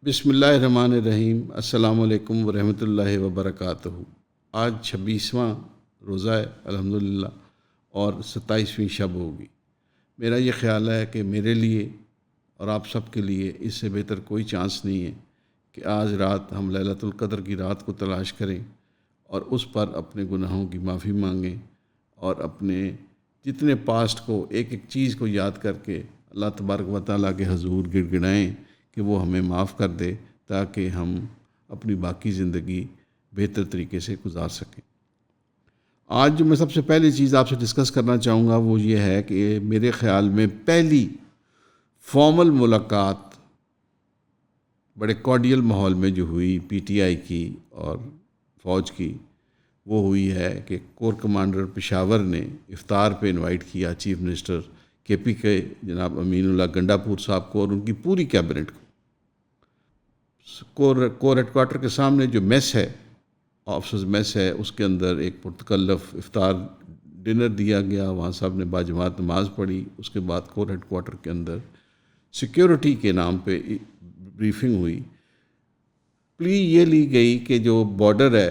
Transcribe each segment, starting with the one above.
بسم اللہ الرحمن الرحیم۔ السلام علیکم ورحمۃ اللہ وبرکاتہ۔ آج 26واں روزہ ہے الحمدللہ، اور 27ویں شب ہوگی۔ میرا یہ خیال ہے کہ میرے لیے اور آپ سب کے لیے اس سے بہتر کوئی چانس نہیں ہے کہ آج رات ہم لیلۃ القدر کی رات کو تلاش کریں اور اس پر اپنے گناہوں کی معافی مانگیں اور اپنے جتنے پاسٹ کو ایک ایک چیز کو یاد کر کے اللہ تبارک و تعالیٰ کے حضور گڑ گڑائیں کہ وہ ہمیں معاف کر دے، تاکہ ہم اپنی باقی زندگی بہتر طریقے سے گزار سکیں۔ آج جو میں سب سے پہلی چیز آپ سے ڈسکس کرنا چاہوں گا وہ یہ ہے کہ میرے خیال میں پہلی فارمل ملاقات بڑے کارڈیل ماحول میں جو ہوئی پی ٹی آئی کی اور فوج کی، وہ ہوئی ہے کہ کور کمانڈر پشاور نے افطار پہ انوائٹ کیا چیف منسٹر کے پی کے جناب امین اللہ گنڈا پور صاحب کو اور ان کی پوری کیبنٹ کو۔ کور ہیڈ کوارٹر کے سامنے جو میس ہے، آفسرز میس ہے، اس کے اندر ایک پرتکلف افطار ڈنر دیا گیا۔ وہاں صاحب نے باجماعت نماز پڑھی۔ اس کے بعد کور ہیڈ کوارٹر کے اندر سیکیورٹی کے نام پہ بریفنگ ہوئی۔ پلی یہ لی گئی کہ جو بارڈر ہے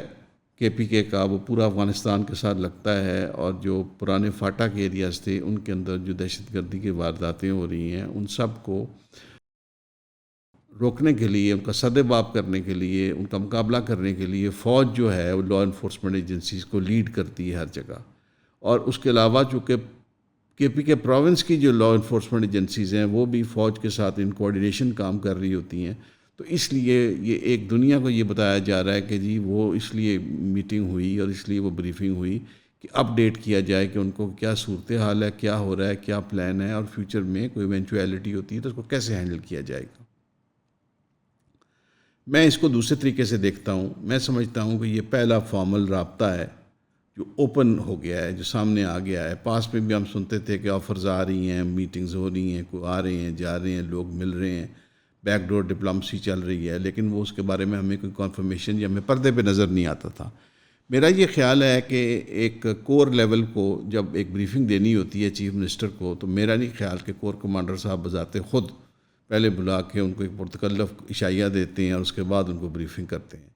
کے پی کے کا، وہ پورا افغانستان کے ساتھ لگتا ہے، اور جو پرانے فاٹا کے ایریاز تھے ان کے اندر جو دہشت گردی کی وارداتیں ہو رہی ہیں، ان سب کو روکنے کے لیے، ان کا سد باب کرنے کے لیے، ان کا مقابلہ کرنے کے لیے فوج جو ہے وہ لا انفورسمنٹ ایجنسیز کو لیڈ کرتی ہے ہر جگہ۔ اور اس کے علاوہ چونکہ کے پی کے پروونس کی جو لا انفورسمنٹ ایجنسیز ہیں وہ بھی فوج کے ساتھ ان کوآرڈینیشن کام کر رہی ہوتی ہیں، تو اس لیے یہ ایک دنیا کو یہ بتایا جا رہا ہے کہ جی وہ اس لیے میٹنگ ہوئی اور اس لیے وہ بریفنگ ہوئی کہ اپ ڈیٹ کیا جائے کہ ان کو کیا صورتحال ہے، کیا ہو رہا ہے، کیا پلان ہے، اور فیوچر میں کوئی ایونچویلٹی ہوتی ہے تو اس کو کیسے ہینڈل کیا جائے گا۔ میں اس کو دوسرے طریقے سے دیکھتا ہوں۔ میں سمجھتا ہوں کہ یہ پہلا فارمل رابطہ ہے جو اوپن ہو گیا ہے، جو سامنے آ گیا ہے۔ پاس میں بھی ہم سنتے تھے کہ آفرز آ رہی ہیں، میٹنگز ہو رہی ہیں، کوئی آ رہے ہیں، جا رہے ہیں، لوگ مل رہے ہیں، بیک ڈور ڈپلومسی چل رہی ہے، لیکن وہ اس کے بارے میں ہمیں کوئی کنفرمیشن یا ہمیں پردے پہ نظر نہیں آتا تھا۔ میرا یہ خیال ہے کہ ایک کور لیول کو جب ایک بریفنگ دینی ہوتی ہے چیف منسٹر کو، تو میرا نہیں خیال کہ کور کمانڈر صاحب بذات خود پہلے بلا کے ان کو ایک پرتکلف اشائیہ دیتے ہیں اور اس کے بعد ان کو بریفنگ کرتے ہیں۔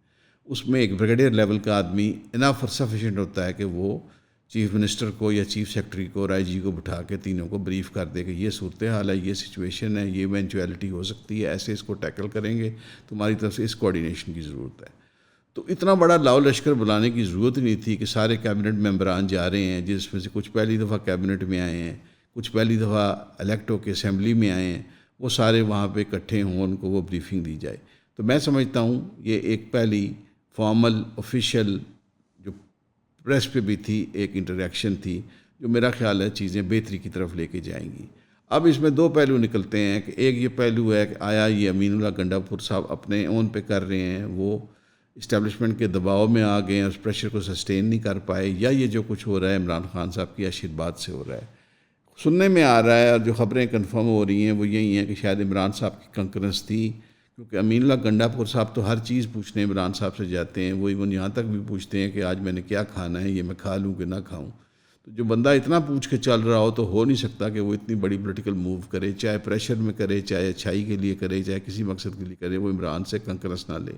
اس میں ایک بریگیڈیئر لیول کا آدمی انف اور سفیشینٹ ہوتا ہے کہ وہ چیف منسٹر کو یا چیف سیکرٹری کو اور آئی جی کو بٹھا کے تینوں کو بریف کر دے کہ یہ صورتحال ہے، یہ سچویشن ہے، یہ ایونچویلٹی ہو سکتی ہے، ایسے اس کو ٹیکل کریں گے، تمہاری طرف سے اس کوآرڈینیشن کی ضرورت ہے۔ تو اتنا بڑا لاؤ لشکر بلانے کی ضرورت نہیں تھی کہ سارے کیبنٹ ممبران جا رہے ہیں، جس میں سے کچھ پہلی دفعہ کیبنٹ میں آئے ہیں، کچھ پہلی دفعہ الیکٹ ہو کے اسمبلی میں آئے ہیں، وہ سارے وہاں پہ اکٹھے ہوں، ان کو وہ بریفنگ دی جائے۔ تو میں سمجھتا ہوں یہ ایک پہلی فارمل آفیشیل جو پریس پہ بھی تھی، ایک انٹریکشن تھی، جو میرا خیال ہے چیزیں بہتری کی طرف لے کے جائیں گی۔ اب اس میں دو پہلو نکلتے ہیں کہ ایک یہ پہلو ہے کہ آیا یہ امین اللہ گنڈا پور صاحب اپنے اون پہ کر رہے ہیں، وہ اسٹیبلشمنٹ کے دباؤ میں آ گئے ہیں، اس پریشر کو سسٹین نہیں کر پائے، یا یہ جو کچھ ہو رہا ہے عمران خان صاحب کی آشرواد سے ہو رہا ہے۔ سننے میں آ رہا ہے اور جو خبریں کنفرم ہو رہی ہیں وہ یہی ہیں کہ شاید عمران صاحب کی کنکرنس تھی، کیونکہ امین اللہ گنڈا پور صاحب تو ہر چیز پوچھنے عمران صاحب سے جاتے ہیں، وہ ایون یہاں تک بھی پوچھتے ہیں کہ آج میں نے کیا کھانا ہے، یہ میں کھا لوں کہ نہ کھاؤں۔ تو جو بندہ اتنا پوچھ کے چل رہا ہو نہیں سکتا کہ وہ اتنی بڑی پولیٹیکل موو کرے، چاہے پریشر میں کرے، چاہے اچھائی کے لیے کرے، چاہے کسی مقصد کے لیے کرے، وہ عمران سے کنکرنس نہ لے۔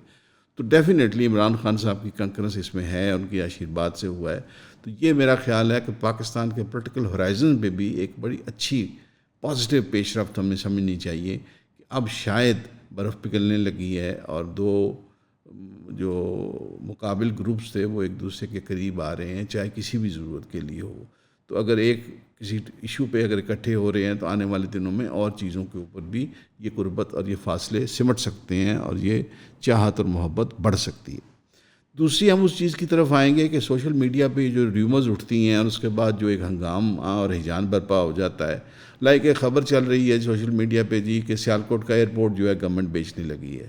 تو ڈیفینیٹلی عمران خان صاحب کی کنکرنس اس میں ہے، ان کی آشرواد سے ہوا ہے۔ تو یہ میرا خیال ہے کہ پاکستان کے پولیٹیکل ہورائزن پہ بھی ایک بڑی اچھی پازیٹیو پیش رفت ہمیں سمجھنی چاہیے کہ اب شاید برف پگھلنے لگی ہے اور دو جو مقابل گروپس تھے وہ ایک دوسرے کے قریب آ رہے ہیں، چاہے کسی بھی ضرورت کے لیے ہو۔ تو اگر ایک کسی ایشو پہ اگر اکٹھے ہو رہے ہیں تو آنے والے دنوں میں اور چیزوں کے اوپر بھی یہ قربت اور یہ فاصلے سمٹ سکتے ہیں اور یہ چاہت اور محبت بڑھ سکتی ہے۔ دوسری ہم اس چیز کی طرف آئیں گے کہ سوشل میڈیا پہ جو ریومرز اٹھتی ہیں اور اس کے بعد جو ایک ہنگامہ اور ہیجان برپا ہو جاتا ہے، لائک ایک خبر چل رہی ہے سوشل میڈیا پہ جی کہ سیالکوٹ کا ایئرپورٹ جو ہے گورنمنٹ بیچنے لگی ہے۔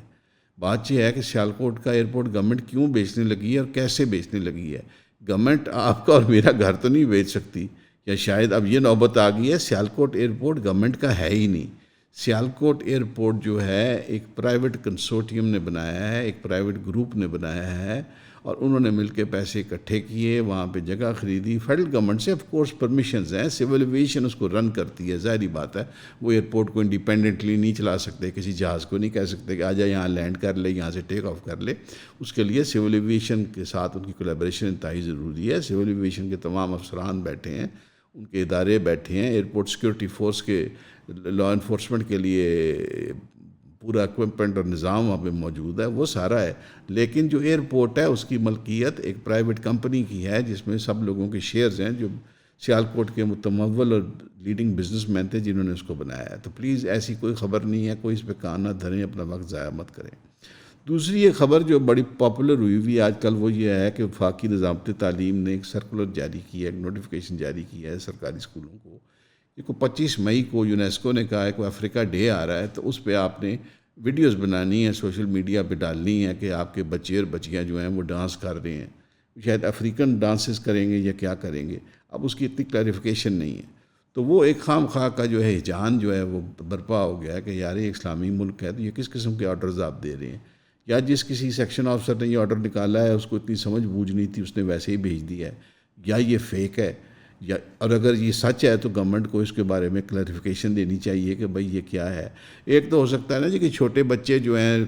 بات یہ ہے کہ سیالکوٹ کا ایئرپورٹ گورنمنٹ کیوں بیچنے لگی ہے اور کیسے بیچنے لگی ہے؟ گورنمنٹ آپ کا اور میرا گھر تو نہیں بیچ سکتی، یا شاید اب یہ نوبت آ گئی ہے سیالکوٹ ایئرپورٹ گورنمنٹ کا ہے ہی نہیں۔ سیالکوٹ ایئرپورٹ جو ہے ایک پرائیویٹ کنسورٹیم نے بنایا ہے، ایک پرائیویٹ گروپ نے بنایا ہے، اور انہوں نے مل کے پیسے اکٹھے کیے، وہاں پہ جگہ خریدی فیڈرل گورنمنٹ سے، آف کورس پرمیشنز ہیں، سول ایویشن اس کو رن کرتی ہے، ظاہری بات ہے وہ ایئرپورٹ کو انڈیپینڈنٹلی نہیں چلا سکتے، کسی جہاز کو نہیں کہہ سکتے کہ آ جائے یہاں لینڈ کر لے، یہاں سے ٹیک آف کر لے، اس کے لیے سول ایویشن کے ساتھ ان کی کولیبریشن انتہائی ضروری ہے۔ سول ایویشن کے تمام افسران بیٹھے ہیں، ان کے ادارے بیٹھے ہیں، ایئرپورٹ سیکورٹی فورس کے لا انفورسمنٹ کے لیے پورا اکوپمنٹ اور نظام وہاں پہ موجود ہے، وہ سارا ہے، لیکن جو ایئرپورٹ ہے اس کی ملکیت ایک پرائیویٹ کمپنی کی ہے جس میں سب لوگوں کے شیئرز ہیں، جو سیالکوٹ کے متمول اور لیڈنگ بزنس مین تھے جنہوں نے اس کو بنایا ہے۔ تو پلیز ایسی کوئی خبر نہیں ہے، کوئی اس پہ کان نہ دھریں، اپنا وقت ضائع مت کریں۔ دوسری ایک خبر جو بڑی پاپولر ہوئی ہوئی آج کل وہ یہ ہے کہ وفاقی نظامت تعلیم نے ایک سرکولر جاری کیا ہے، ایک نوٹیفیکیشن جاری کیا ہے سرکاری اسکولوں کو، یہ کو 25 مئی کو یونیسکو نے کہا ہے کہ افریقہ ڈے آ رہا ہے، تو اس پہ آپ نے ویڈیوز بنانی ہیں، سوشل میڈیا پہ ڈالنی ہے کہ آپ کے بچے اور بچیاں جو ہیں وہ ڈانس کر رہے ہیں، شاید افریقن ڈانسز کریں گے یا کیا کریں گے، اب اس کی اتنی کلیریفیکیشن نہیں ہے۔ تو وہ ایک خام خواہ کا جو ہے ہجان جو ہے وہ برپا ہو گیا ہے کہ یار یہ اسلامی ملک ہے تو یہ کس قسم کے آرڈرز آپ دے رہے ہیں، یا جس کسی سیکشن آفیسر نے یہ آرڈر نکالا ہے اس کو اتنی سمجھ بوجھ نہیں تھی، اس نے ویسے ہی بھیج دیا ہے، یا یہ فیک ہے، یا اور اگر یہ سچ ہے تو گورنمنٹ کو اس کے بارے میں کلیریفیکیشن دینی چاہیے کہ بھائی یہ کیا ہے۔ ایک تو ہو سکتا ہے نا جی کہ چھوٹے بچے جو ہیں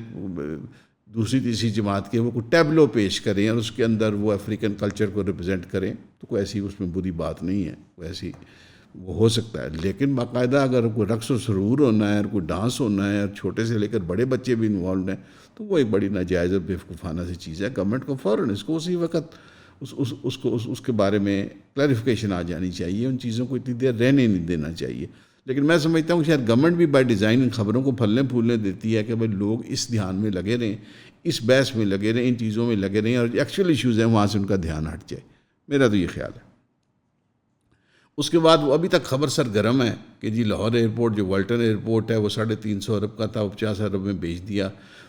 دوسری تیسری جماعت کے وہ کوئی ٹیبلو پیش کریں اور اس کے اندر وہ افریقن کلچر کو ریپرزینٹ کریں، تو کوئی ایسی اس میں بری بات نہیں ہے، کوئی ایسی وہ ہو سکتا ہے، لیکن باقاعدہ اگر کوئی رقص و سرور ہونا ہے اور کوئی ڈانس ہونا ہے اور چھوٹے سے لے کر بڑے بچے بھی انوالوڈ ہیں تو وہ ایک بڑی ناجائز اور بیوقوفانہ سی چیز ہے۔ گورنمنٹ کو فوراً اس کو اسی وقت اس کے بارے میں کلیریفیکیشن آ جانی چاہیے، ان چیزوں کو اتنی دیر رہنے نہیں دینا چاہیے۔ لیکن میں سمجھتا ہوں کہ شاید گورنمنٹ بھی بائی ڈیزائن ان خبروں کو پھلنے پھولنے دیتی ہے کہ بھائی لوگ اس دھیان میں لگے رہیں، اس بحث میں لگے رہیں، ان چیزوں میں لگے رہیں، اور ایکچوئل ایشوز ہیں وہاں سے ان کا دھیان ہٹ جائے، میرا تو یہ خیال ہے۔ اس کے بعد وہ ابھی تک خبر سرگرم ہے کہ جی لاہور ایئرپورٹ جو والٹن ایئرپورٹ ہے وہ 350 ارب کا تھا، وہ 50 ارب میں بیچ دیا۔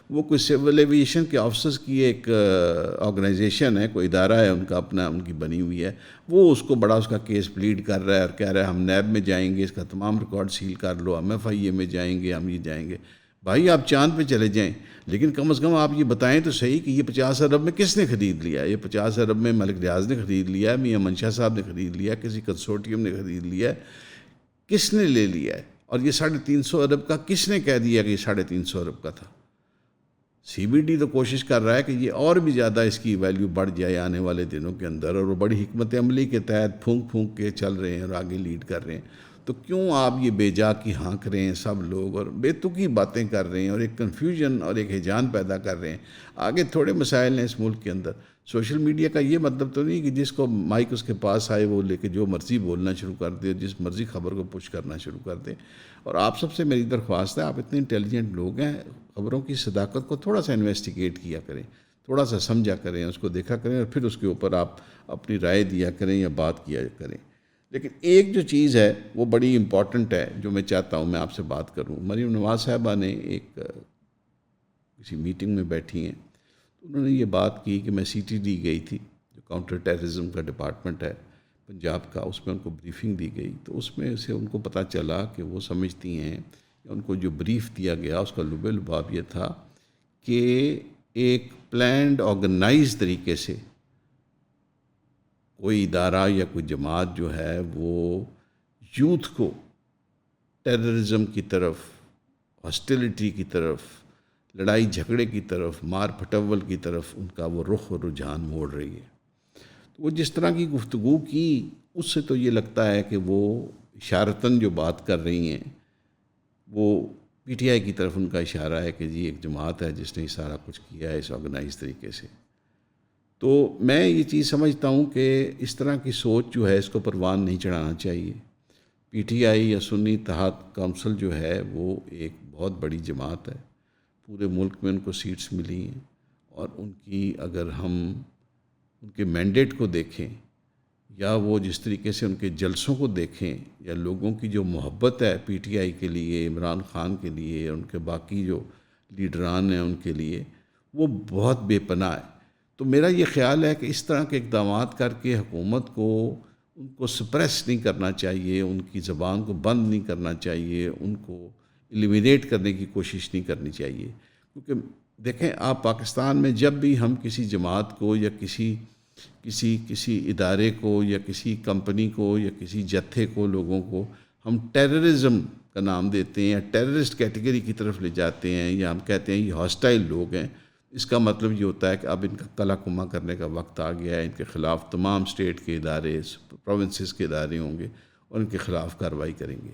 وہ کوئی سول ایویشن کے آفیسرز کی ایک آرگنائزیشن ہے، کوئی ادارہ ہے ان کا اپنا، ان کی بنی ہوئی ہے، وہ اس کو بڑا اس کا کیس پلیڈ کر رہا ہے اور کہہ رہا ہے ہم نیب میں جائیں گے، اس کا تمام ریکارڈ سیل کر لو، ہم FIA میں جائیں گے، ہم یہ جائیں گے۔ بھائی آپ چاند پہ چلے جائیں، لیکن کم از کم آپ یہ بتائیں تو صحیح کہ یہ 50 ارب میں کس نے خرید لیا؟ یہ 50 ارب میں ملک ریاض نے خرید لیا ہے، میاں منشا صاحب نے خرید لیا، کسی کنسورٹیم نے خرید لیا ہے، کس نے لے لیا ہے؟ اور یہ 350 ارب کا کس نے کہہ دیا کہ یہ 350 ارب کا تھا؟ CBD تو کوشش کر رہا ہے کہ یہ اور بھی زیادہ اس کی ویلیو بڑھ جائے آنے والے دنوں کے اندر، اور وہ بڑی حکمت عملی کے تحت پھونک پھونک کے چل رہے ہیں اور آگے لیڈ کر رہے ہیں۔ تو کیوں آپ یہ بے جا کی ہانک رہے ہیں سب لوگ اور بے تکی باتیں کر رہے ہیں اور ایک کنفیوژن اور ایک ہیجان پیدا کر رہے ہیں؟ آگے تھوڑے مسائل ہیں اس ملک کے اندر۔ سوشل میڈیا کا یہ مطلب تو نہیں کہ جس کو مائک اس کے پاس آئے وہ لے کے جو مرضی بولنا شروع کر دے، جس مرضی خبر کو پش کرنا شروع کر دے۔ اور آپ سب سے میری درخواست ہے، آپ اتنے انٹیلیجنٹ لوگ ہیں، خبروں کی صداقت کو تھوڑا سا انویسٹیگیٹ کیا کریں، تھوڑا سا سمجھا کریں، اس کو دیکھا کریں اور پھر اس کے اوپر آپ اپنی رائے دیا کریں یا بات کیا کریں۔ لیکن ایک جو چیز ہے وہ بڑی امپورٹنٹ ہے جو میں چاہتا ہوں میں آپ سے بات کروں۔ مریم نواز صاحبہ نے ایک کسی میٹنگ میں بیٹھی ہیں، انہوں نے یہ بات کی کہ میں CTD گئی تھی، جو کاؤنٹر ٹیررزم کا ڈپارٹمنٹ ہے پنجاب کا، اس میں ان کو بریفنگ دی گئی، تو اس میں سے ان کو پتہ چلا کہ وہ سمجھتی ہیں کہ ان کو جو بریف دیا گیا اس کا لب لباب یہ تھا کہ ایک پلانڈ آرگنائز طریقے سے کوئی ادارہ یا کوئی جماعت جو ہے وہ یوتھ کو ٹیررزم کی طرف، ہاسٹیلٹی کی طرف، لڑائی جھگڑے کی طرف، مار پھٹول کی طرف ان کا وہ رخ اور رجحان موڑ رہی ہے۔ تو وہ جس طرح کی گفتگو کی اس سے تو یہ لگتا ہے کہ وہ اشارتاً جو بات کر رہی ہیں وہ PTI کی طرف ان کا اشارہ ہے کہ جی ایک جماعت ہے جس نے یہ سارا کچھ کیا ہے اس آرگنائز طریقے سے۔ تو میں یہ چیز سمجھتا ہوں کہ اس طرح کی سوچ جو ہے اس کو پروان نہیں چڑھانا چاہیے۔ PTI یا سنی اتحاد کونسل جو ہے وہ ایک بہت بڑی جماعت ہے، پورے ملک میں ان کو سیٹس ملی ہیں، اور ان کی اگر ہم ان کے مینڈیٹ کو دیکھیں یا وہ جس طریقے سے ان کے جلسوں کو دیکھیں یا لوگوں کی جو محبت ہے PTI کے لیے، عمران خان کے لیے، ان کے باقی جو لیڈران ہیں ان کے لیے، وہ بہت بے پناہ ہے۔ تو میرا یہ خیال ہے کہ اس طرح کے اقدامات کر کے حکومت کو ان کو سپریس نہیں کرنا چاہیے، ان کی زبان کو بند نہیں کرنا چاہیے، ان کو ایلیمینیٹ کرنے کی کوشش نہیں کرنی چاہیے. کیونکہ دیکھیں آپ پاکستان میں جب بھی ہم کسی جماعت کو یا کسی ادارے کو یا کسی کمپنی کو یا کسی جتھے کو لوگوں کو ہم ٹیررزم کا نام دیتے ہیں یا ٹیررسٹ کیٹیگری کی طرف لے جاتے ہیں یا ہم کہتے ہیں یہ ہاسٹائل لوگ ہیں, اس کا مطلب یہ ہوتا ہے کہ اب ان کا کلا کما کرنے کا وقت آ گیا ہے. ان کے خلاف تمام اسٹیٹ کے ادارے, پروونسز کے ادارے ہوں گے اور ان کے خلاف کارروائی کریں گے.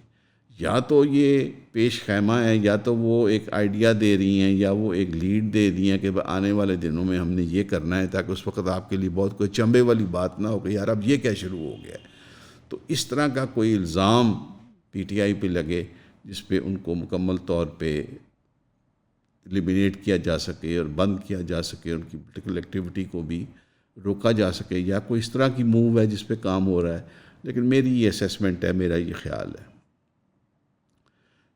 یا تو یہ پیش خیمہ ہے, یا تو وہ ایک آئیڈیا دے رہی ہیں, یا وہ ایک لیڈ دے رہی ہیں کہ آنے والے دنوں میں ہم نے یہ کرنا ہے, تاکہ اس وقت آپ کے لیے بہت کوئی چنبے والی بات نہ ہو کہ یار اب یہ کیا شروع ہو گیا ہے. تو اس طرح کا کوئی الزام پی ٹی آئی پہ لگے جس پہ ان کو مکمل طور پہ ایلیمینیٹ کیا جا سکے اور بند کیا جا سکے, ان کی پولیٹیکل ایکٹیویٹی کو بھی روکا جا سکے, یا کوئی اس طرح کی موو ہے جس پہ کام ہو رہا ہے. لیکن میری یہ اسیسمنٹ ہے, میرا یہ خیال ہے.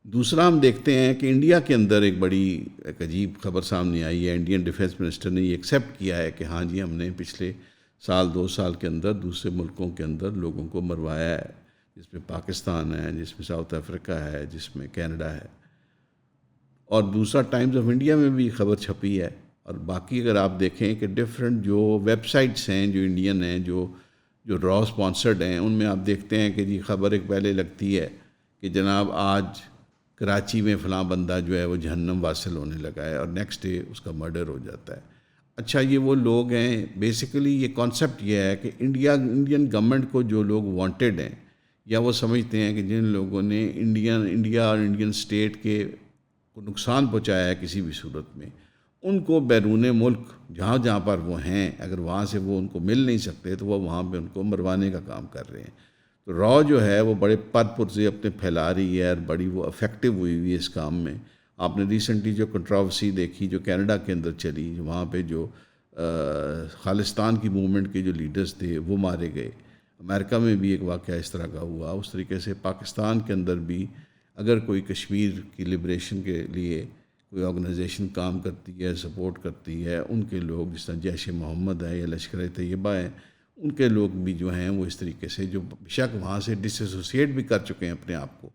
دوسرا ہم دیکھتے ہیں کہ انڈیا کے اندر ایک عجیب خبر سامنے آئی ہے. انڈین ڈیفنس منسٹر نے یہ ایکسیپٹ کیا ہے کہ ہاں جی ہم نے پچھلے 2 سال کے اندر دوسرے ملکوں کے اندر لوگوں کو مروایا ہے, جس میں پاکستان ہے, جس میں ساؤتھ افریقہ ہے, جس میں کینیڈا ہے. اور دوسرا ٹائمز آف انڈیا میں بھی خبر چھپی ہے. اور باقی اگر آپ دیکھیں کہ ڈفرینٹ جو ویب سائٹس ہیں جو انڈین ہیں, جو را اسپانسرڈ ہیں, ان میں آپ دیکھتے ہیں کہ جی خبر ایک پہلے لگتی ہے کہ جناب آج کراچی میں فلاں بندہ جو ہے وہ جہنم واصل ہونے لگا ہے, اور نیکسٹ ڈے اس کا مرڈر ہو جاتا ہے. اچھا یہ وہ لوگ ہیں, بیسیکلی یہ کانسیپٹ یہ ہے کہ انڈین گورنمنٹ کو جو لوگ وانٹیڈ ہیں, یا وہ سمجھتے ہیں کہ جن لوگوں نے انڈیا اور انڈین اسٹیٹ کے کو نقصان پہنچایا ہے کسی بھی صورت میں, ان کو بیرون ملک جہاں پر وہ ہیں, اگر وہاں سے وہ ان کو مل نہیں سکتے تو وہ وہاں پہ ان کو مروانے کا کام کر رہے ہیں. تو را جو ہے وہ بڑے پرزے اپنے پھیلا رہی ہے اور بڑی وہ افیکٹو ہوئی ہے اس کام میں. آپ نے ریسنٹلی جو کنٹراورسی دیکھی جو کینیڈا کے اندر چلی, وہاں پہ جو خالستان کی موومنٹ کے جو لیڈرز تھے وہ مارے گئے. امریکہ میں بھی ایک واقعہ اس طرح کا ہوا. اس طریقے سے پاکستان کے اندر بھی اگر کوئی کشمیر کی لبریشن کے لیے کوئی آرگنائزیشن کام کرتی ہے, سپورٹ کرتی ہے, ان کے لوگ جس طرح جیش محمد ہے یا لشکر طیبہ ہیں, ان کے لوگ بھی جو ہیں وہ اس طریقے سے جو بیشک وہاں سے ڈس ایسوسیٹ بھی کر چکے ہیں اپنے آپ کو,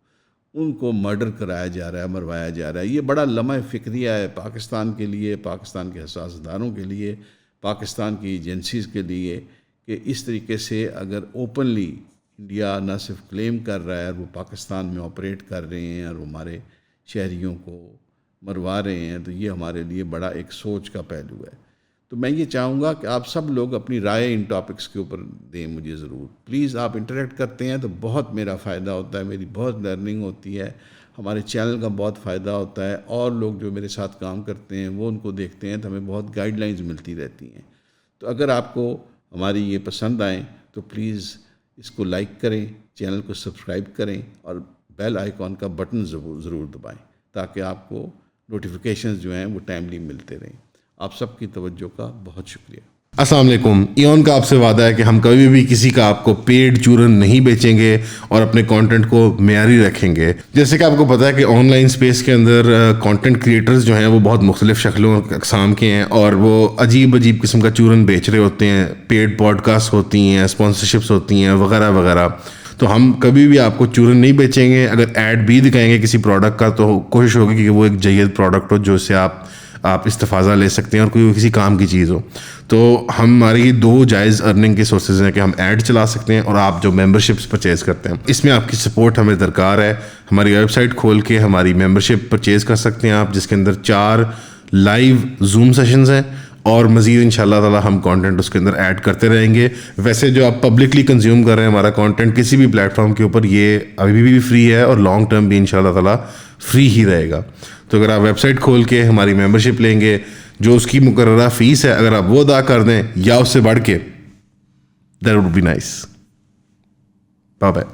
ان کو مرڈر کرایا جا رہا ہے, مروایا جا رہا ہے. یہ بڑا لمحہ فکریہ ہے پاکستان کے لیے, پاکستان کے حساس اداروں کے لیے, پاکستان کی ایجنسیز کے لیے, کہ اس طریقے سے اگر اوپنلی انڈیا نہ صرف کلیم کر رہا ہے اور وہ پاکستان میں آپریٹ کر رہے ہیں اور ہمارے شہریوں کو مروا رہے ہیں, تو یہ ہمارے لیے بڑا ایک سوچ کا پہلو ہے. تو میں یہ چاہوں گا کہ آپ سب لوگ اپنی رائے ان ٹاپکس کے اوپر دیں مجھے ضرور. پلیز آپ انٹریکٹ کرتے ہیں تو بہت میرا فائدہ ہوتا ہے, میری بہت لرننگ ہوتی ہے, ہمارے چینل کا بہت فائدہ ہوتا ہے, اور لوگ جو میرے ساتھ کام کرتے ہیں وہ ان کو دیکھتے ہیں تو ہمیں بہت گائیڈ لائنز ملتی رہتی ہیں. تو اگر آپ کو ہماری یہ پسند آئیں تو پلیز اس کو لائک کریں, چینل کو سبسکرائب کریں, اور بیل آئیکن کا بٹن ضرور دبائیں تاکہ آپ کو نوٹیفیکیشنز جو ہیں وہ ٹائملی ملتے رہیں. آپ سب کی توجہ کا بہت شکریہ. السلام علیکم. ایون کا آپ سے وعدہ ہے کہ ہم کبھی بھی کسی کا آپ کو پیڈ چورن نہیں بیچیں گے اور اپنے کانٹینٹ کو معیاری رکھیں گے. جیسے کہ آپ کو پتہ ہے کہ آن لائن اسپیس کے اندر کانٹینٹ کریٹرز جو ہیں وہ بہت مختلف شکلوں اقسام کے ہیں, اور وہ عجیب قسم کا چورن بیچ رہے ہوتے ہیں. پیڈ پوڈ کاسٹ ہوتی ہیں, اسپانسرشپس ہوتی ہیں, وغیرہ وغیرہ. تو ہم کبھی بھی آپ کو چورن نہیں بیچیں گے. اگر ایڈ بھی دکھائیں گے کسی پروڈکٹ کا تو کوشش ہوگی کہ وہ ایک جید پروڈکٹ ہو جو سے آپ استفادہ لے سکتے ہیں اور کوئی کسی کام کی چیز ہو. تو ہماری 2 جائز ارننگ کے سورسز ہیں کہ ہم ایڈ چلا سکتے ہیں اور آپ جو ممبرشپس پرچیز کرتے ہیں, اس میں آپ کی سپورٹ ہمیں درکار ہے. ہماری ویب سائٹ کھول کے ہماری ممبرشپ پرچیز کر سکتے ہیں آپ, جس کے اندر 4 لائیو زوم سیشنز ہیں, اور مزید ان شاء اللہ تعالیٰ ہم کانٹینٹ اس کے اندر ایڈ کرتے رہیں گے. ویسے جو آپ پبلکلی کنزیوم کر رہے ہیں ہمارا کانٹینٹ کسی بھی پلیٹ فارم کے اوپر, یہ ابھی بھی فری ہے اور لانگ ٹرم بھی ان شاء اللہ تعالیٰ فری ہی رہے گا. تو اگر آپ ویب سائٹ کھول کے ہماری ممبرشپ لیں گے, جو اس کی مقررہ فیس ہے اگر آپ وہ ادا کر دیں یا اس سے بڑھ کے, that would be nice. Bye bye.